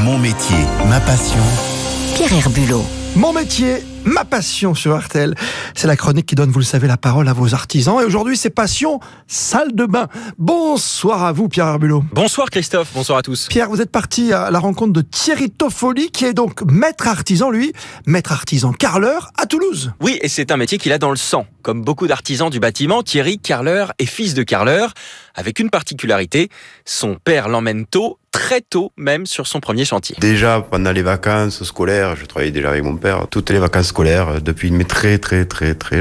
Mon métier, ma passion. Pierre Herbulot. Mon métier, ma passion sur RTL. C'est la chronique qui donne, vous le savez, la parole à vos artisans. Et aujourd'hui, c'est passion salle de bain. Bonsoir à vous, Pierre Herbulot. Bonsoir Christophe, bonsoir à tous. Pierre, vous êtes parti à la rencontre de Thierry Toffoli, qui est donc maître artisan, maître artisan carreleur à Toulouse. Oui, et c'est un métier qu'il a dans le sang. Comme beaucoup d'artisans du bâtiment, Thierry, carreleur, est fils de carreleur, avec une particularité, son père l'emmène tôt, très tôt même, sur son premier chantier. Déjà, pendant les vacances scolaires, je travaillais déjà avec mon père, toutes les vacances scolaires, depuis mais très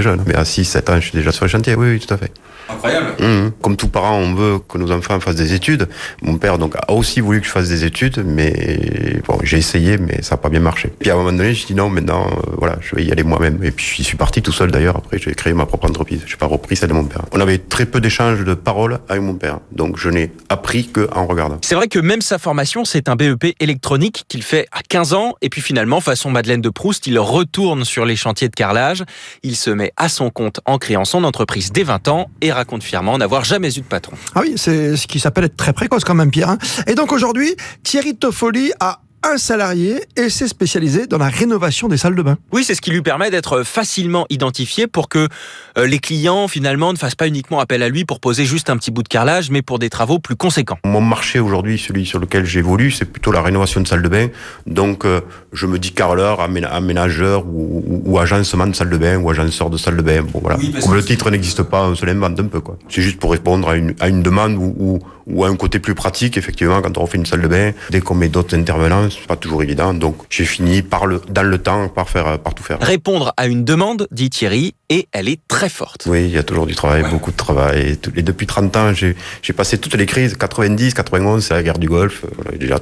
jeune. Mais à 6-7 ans, je suis déjà sur le chantier, oui, tout à fait. Incroyable. Comme tous parents, on veut que nos enfants fassent des études. Mon père donc a aussi voulu que je fasse des études, mais bon, j'ai essayé, mais ça n'a pas bien marché. Puis à un moment donné, je dis non, maintenant, voilà, je vais y aller moi-même. Et puis je suis parti tout seul d'ailleurs. Après, j'ai créé ma propre entreprise. Je n'ai pas repris celle de mon père. On avait très peu d'échanges de paroles avec mon père, donc je n'ai appris qu'en regardant. C'est vrai que même sa formation, c'est un BEP électronique qu'il fait à 15 ans. Et puis finalement, façon Madeleine de Proust, il retourne sur les chantiers de carrelage. Il se met à son compte en créant son entreprise dès 20 ans et raconte fièrement n'avoir jamais eu de patron. Ah oui, c'est ce qui s'appelle être très précoce quand même, Pierre. Et donc aujourd'hui, Thierry Toffoli a un salarié et s'est spécialisé dans la rénovation des salles de bain. Oui, c'est ce qui lui permet d'être facilement identifié pour que les clients, finalement, ne fassent pas uniquement appel à lui pour poser juste un petit bout de carrelage, mais pour des travaux plus conséquents. Mon marché aujourd'hui, celui sur lequel j'évolue, c'est plutôt la rénovation de salles de bain. Donc, je me dis carreleur, aménageur ou agencement de salle de bain ou agenceur de salle de bain. Bon, voilà. Oui, comme le titre n'existe pas, on se l'invente un peu, quoi. C'est juste pour répondre à une demande ou à un côté plus pratique, effectivement, quand on refait une salle de bain. Dès qu'on met d'autres intervenants, c'est pas toujours évident. Donc, j'ai fini dans le temps par tout faire. Répondre à une demande, dit Thierry, et elle est très forte. Oui, il y a toujours du travail, beaucoup de travail. Et depuis 30 ans, j'ai passé toutes les crises. 90, 91, c'est la guerre du Golfe. J'ai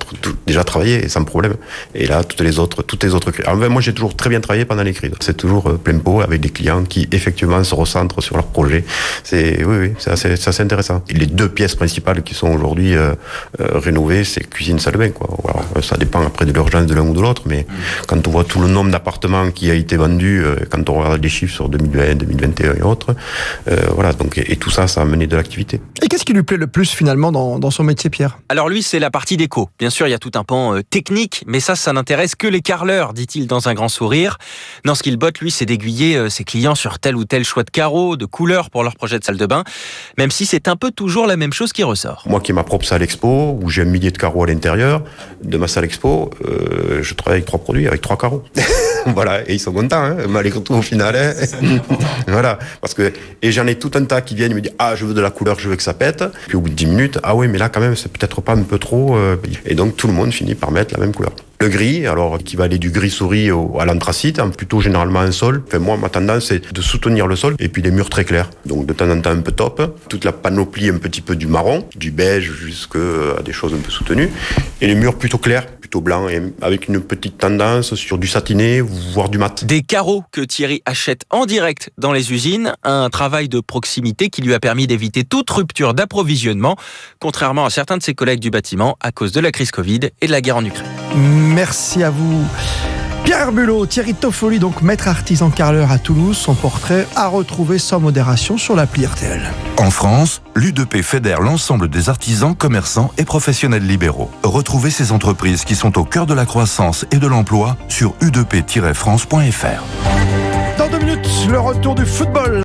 déjà travaillé sans problème. Et là, toutes les autres crises. Enfin, moi, j'ai toujours très bien travaillé pendant les crises. C'est toujours plein pot avec des clients qui, effectivement, se recentrent sur leur projet. C'est assez intéressant. Et les deux pièces principales qui sont aujourd'hui rénovées, c'est cuisine, salle de bain, quoi. Alors, ça dépend après de l'urgence de l'un ou de l'autre, mais quand on voit tout le nombre d'appartements qui a été vendu, quand on regarde les chiffres sur 2020, 2021 et autres, voilà, donc, et tout ça a mené de l'activité. Et qu'est-ce qui lui plaît le plus finalement dans son métier, Pierre ? Alors lui, c'est la partie déco. Bien sûr, il y a tout un pan technique, mais ça n'intéresse que les carreleurs, dit-il dans un grand sourire. Non, ce qu'il botte, lui, c'est d'aiguiller ses clients sur tel ou tel choix de carreaux, de couleurs pour leur projet de salle de bain, même si c'est un peu toujours la même chose qui ressort. Moi qui ai ma propre salle expo, où j'ai un millier de carreaux à l'intérieur de ma salle expo, je travaille avec 3 produits, avec 3 carreaux. Voilà, et ils sont contents, hein, malgré tout au final. Hein. Voilà, et j'en ai tout un tas qui viennent me dire « Ah, je veux de la couleur, je veux que ça pète ». Puis au bout de 10 minutes, « Ah oui, mais là quand même, c'est peut-être pas un peu trop ». Et donc tout le monde finit par mettre la même couleur. Le gris, alors qui va aller du gris souris à l'anthracite, plutôt généralement un sol. Enfin, moi, ma tendance, c'est de soutenir le sol et puis des murs très clairs. Donc de temps en temps un peu top. Toute la panoplie un petit peu du marron, du beige jusqu'à des choses un peu soutenues. Et les murs plutôt clairs, plutôt blancs, et avec une petite tendance sur du satiné, voire du mat. Des carreaux que Thierry achète en direct dans les usines, un travail de proximité qui lui a permis d'éviter toute rupture d'approvisionnement, contrairement à certains de ses collègues du bâtiment à cause de la crise Covid et de la guerre en Ukraine. Merci à vous. Pierre Herbulot, Thierry Toffoli, donc maître artisan carreleur à Toulouse. Son portrait à retrouver sans modération sur l'appli RTL. En France, l'UDP fédère l'ensemble des artisans, commerçants et professionnels libéraux. Retrouvez ces entreprises qui sont au cœur de la croissance et de l'emploi sur udp-france.fr. Dans 2 minutes, le retour du football.